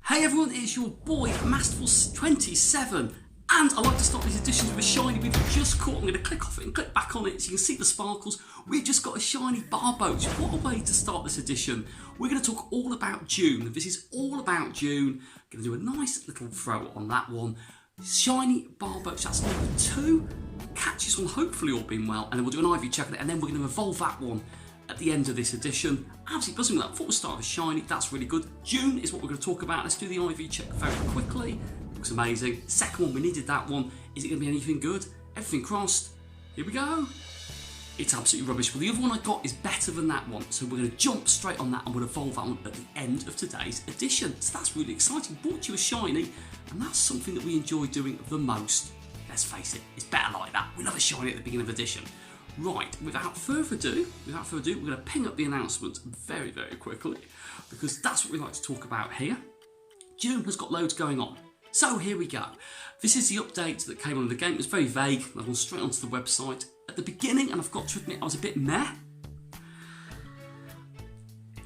Hey everyone, it's your boy Masterful27, and I like to start these editions with a shiny we've just caught. I'm going to click off it and click back on it so you can see the sparkles. We've just got a shiny Barboach. What a way to start this edition. We're going to talk all about June. This is all about June. I'm going to do a nice little throw on that one. Shiny Barboach, that's number 2. Catches one, hopefully all being well, and then we'll do an IV check on it, and then we're going to evolve that one at the end of this edition. Absolutely buzzing with that. Thought we'd start with shiny, that's really good. June is what we're going to talk about. Let's do the IV check very quickly. Looks amazing. Second one, we needed that one. Is it going to be anything good? Everything crossed. Here we go. It's absolutely rubbish, but the other one I got is better than that one, so we're going to jump straight on that and we'll evolve that one at the end of today's edition. So that's really exciting. Brought you a shiny, and that's something that we enjoy doing the most. Let's face it, it's better like that. We love a shiny at the beginning of edition. Right, without further ado, we're going to ping up the announcement very, very quickly, because that's what we like to talk about here. June has got loads going on. So here we go. This is the update that came on the game. It was very vague. I've gone straight onto the website. At the beginning, and I've got to admit, I was a bit meh.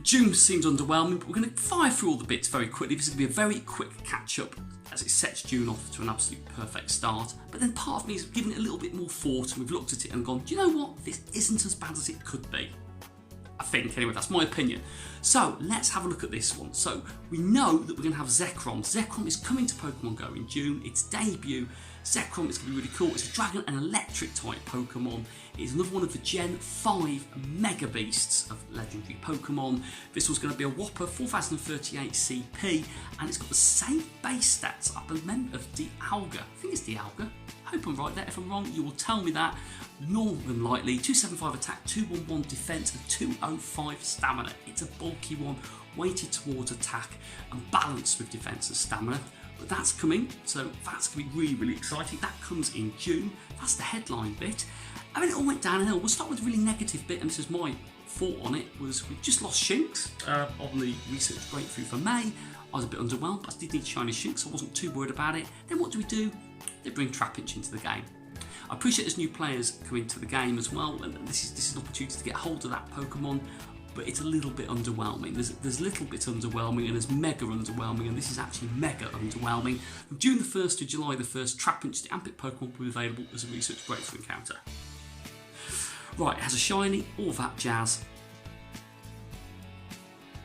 June seemed underwhelming, but we're going to fire through all the bits very quickly. This is going to be a very quick catch-up as it sets June off to an absolute perfect start. But then part of me is giving it a little bit more thought, and we've looked at it and gone, do you know what? This isn't as bad as it could be. I think, anyway, that's my opinion. So let's have a look at this one. So we know that we're going to have Zekrom. Zekrom is coming to Pokemon Go in June. Its debut. Zekrom is going to be really cool. It's a dragon and electric type Pokemon. It is another one of the Gen 5 Mega Beasts of legendary Pokemon. This one's going to be a whopper 4038 CP, and it's got the same base stats up as member of Dialga. I think it's Dialga. I hope I'm right there. If I'm wrong, you will tell me that. More than likely, 275 attack, 211 defense, and 205 stamina. It's a bulky one, weighted towards attack and balanced with defense and stamina. But that's coming, so that's going to be really, really exciting. That comes in June. That's the headline bit. I mean, it all went downhill. We'll start with the really negative bit, and this is my thought on it, was we just lost Shinx on the research breakthrough for May. I was a bit underwhelmed, but I did need shiny Shinx, so I wasn't too worried about it. Then what do? They bring Trapinch into the game. I appreciate there's new players coming to the game as well, and this is an opportunity to get hold of that Pokemon, but it's a little bit underwhelming. There's a little bit underwhelming, and there's mega underwhelming, and this is actually mega underwhelming. From June the 1st to July the 1st, Trapinch, the Ampit Pokemon, will be available as a research breakthrough encounter. Right, it has a shiny, all that jazz.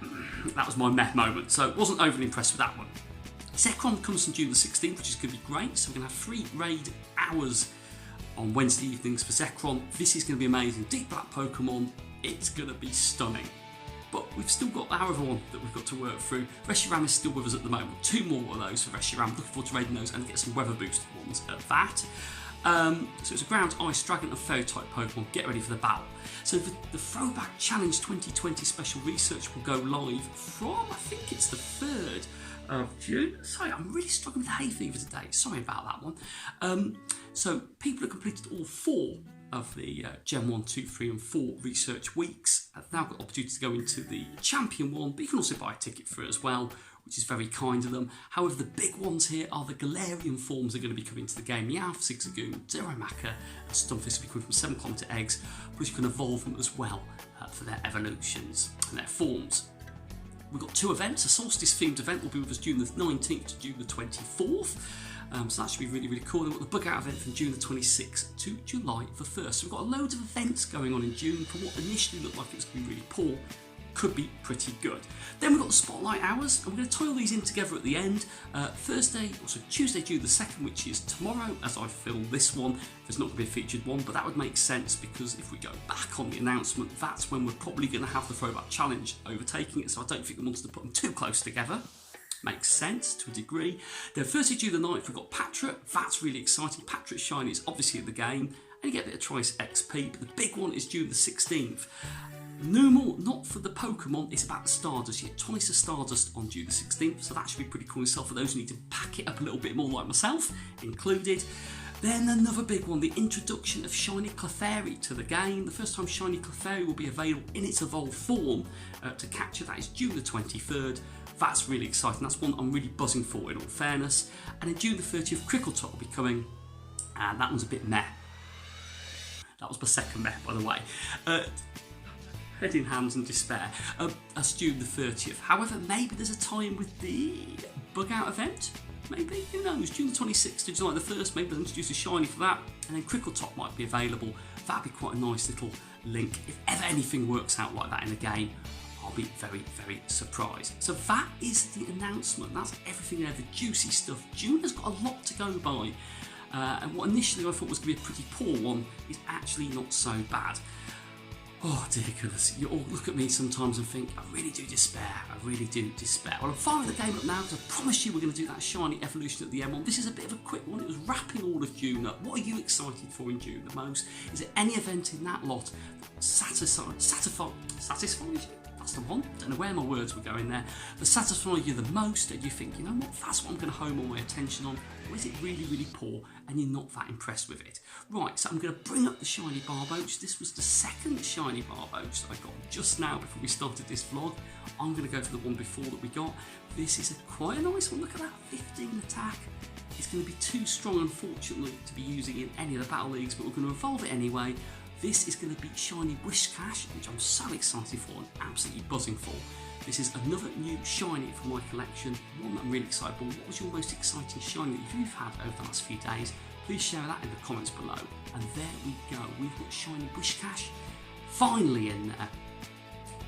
That was my meh moment, so wasn't overly impressed with that one. Zekrom comes on June the 16th, which is going to be great. So we're going to have 3 raid hours on Wednesday evenings for Zekrom. This is going to be amazing. Deep Black Pokemon, it's going to be stunning. But we've still got our other one that we've got to work through. Reshiram is still with us at the moment. 2 more of those for Reshiram. Looking forward to raiding those and get some weather boosted ones at that. So it's a ground, ice, dragon and fairy type Pokemon. Get ready for the battle. So the Throwback Challenge 2020 special research will go live from, I think it's the 3rd of June. Sorry, I'm really struggling with hay fever today. Sorry about that one. So people have completed all 4 of the Gen 1, 2, 3 and 4 research weeks. I've now got the opportunity to go into the champion one, but you can also buy a ticket for it as well, which is very kind of them. However, the big ones here are the Galarian forms that are going to be coming to the game. Meowth, Zigzagoon, Darumaka and Stunfisk will be coming from 7 kilometre eggs, plus you can evolve them as well for their evolutions and their forms. We've got 2 events. A solstice themed event will be with us June the 19th to June the 24th. So that should be really, really cool. Then we've got the bug out event from June the 26th to July the 1st. So we've got loads of events going on in June. For what initially looked like it was going to be really poor, could be pretty good. Then we've got the spotlight hours, and we're going to tie all these in together at the end. Tuesday, June the 2nd, which is tomorrow as I film this one. There's not going to be a featured one, but that would make sense because if we go back on the announcement, that's when we're probably going to have the Throwback Challenge overtaking it, so I don't think they wanted to put them too close together. Makes sense to a degree. Then Thursday, June the 9th, we've got Patra. That's really exciting. Patra's shiny is obviously in the game, and you get a bit of Trice XP, but the big one is June the 16th. Normal, not for the Pokemon, it's about the Stardust. You get twice the Stardust on June the 16th, so that should be pretty cool itself for those who need to pack it up a little bit more like myself, included. Then another big one, the introduction of Shiny Clefairy to the game. The first time Shiny Clefairy will be available in its evolved form to capture. That is June the 23rd. That's really exciting. That's one I'm really buzzing for in all fairness. And then June the 30th, Crickletop will be coming, and that one's a bit meh. That was my second meh, by the way. head in hands and despair as June the 30th. However, maybe there's a tie-in with the bug out event. Maybe, who knows? June the 26th to July the 1st, maybe they'll introduce a shiny for that, and then Crickletop might be available. That'd be quite a nice little link. If ever anything works out like that in a game, I'll be very, very surprised. So that is the announcement. That's everything there, the juicy stuff. June has got a lot to go by. And what initially I thought was going to be a pretty poor one is actually not so bad. Oh dear goodness, you all look at me sometimes and think, I really do despair, I really do despair. Well, I'm firing the game up now because I promise you we're going to do that shiny evolution at the end one. This is a bit of a quick one, it was wrapping all of June up. What are you excited for in June the most? Is there any event in that lot that satisfies you? That's the one. Don't know where my words were going there. That satisfies you the most, and you think, you know what, that's what I'm going to home all my attention on. Or is it really, really poor and you're not that impressed with it? Right, so I'm going to bring up the shiny Barboach. This was the second shiny Barboach that I got just now before we started this vlog. I'm going to go for the one before that we got. This is quite a nice one. Look at that, 15 attack. It's going to be too strong, unfortunately, to be using in any of the battle leagues, but we're going to evolve it anyway. This is going to be shiny Whiscash, which I'm so excited for and absolutely buzzing for. This is another new shiny from my collection, one that I'm really excited for. What was your most exciting shiny that you've had over the last few days? Please share that in the comments below. And there we go, we've got shiny Whiscash finally in there.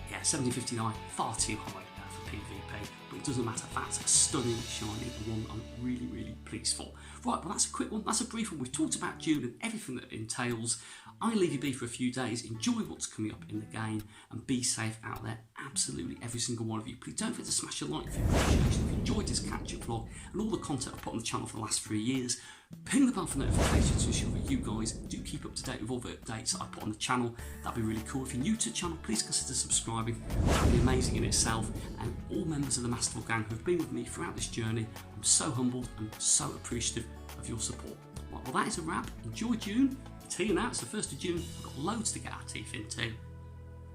Yeah, 1759, far too high for PvP, but it doesn't matter, that's a stunning shiny, the one I'm really, really pleased for. Right, well that's a quick one, that's a brief one. We've talked about June and everything that it entails. I'm going to leave you be for a few days, enjoy what's coming up in the game, and be safe out there, absolutely every single one of you. Please don't forget to smash a like for appreciation if you enjoyed this catch-up vlog and all the content I've put on the channel for the last 3 years. Ping the bell for notifications to ensure that you guys do keep up to date with all the updates that I put on the channel. That'd be really cool. If you're new to the channel, please consider subscribing. That'd be amazing in itself. And all members of the Masterful Gang who've been with me throughout this journey, I'm so humbled and so appreciative of your support. Right, well that is a wrap. Enjoy June. I'll tell you now, it's the 1st of June. We've got loads to get our teeth into.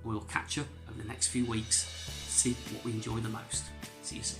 We'll catch up over the next few weeks, see what we enjoy the most. See you soon.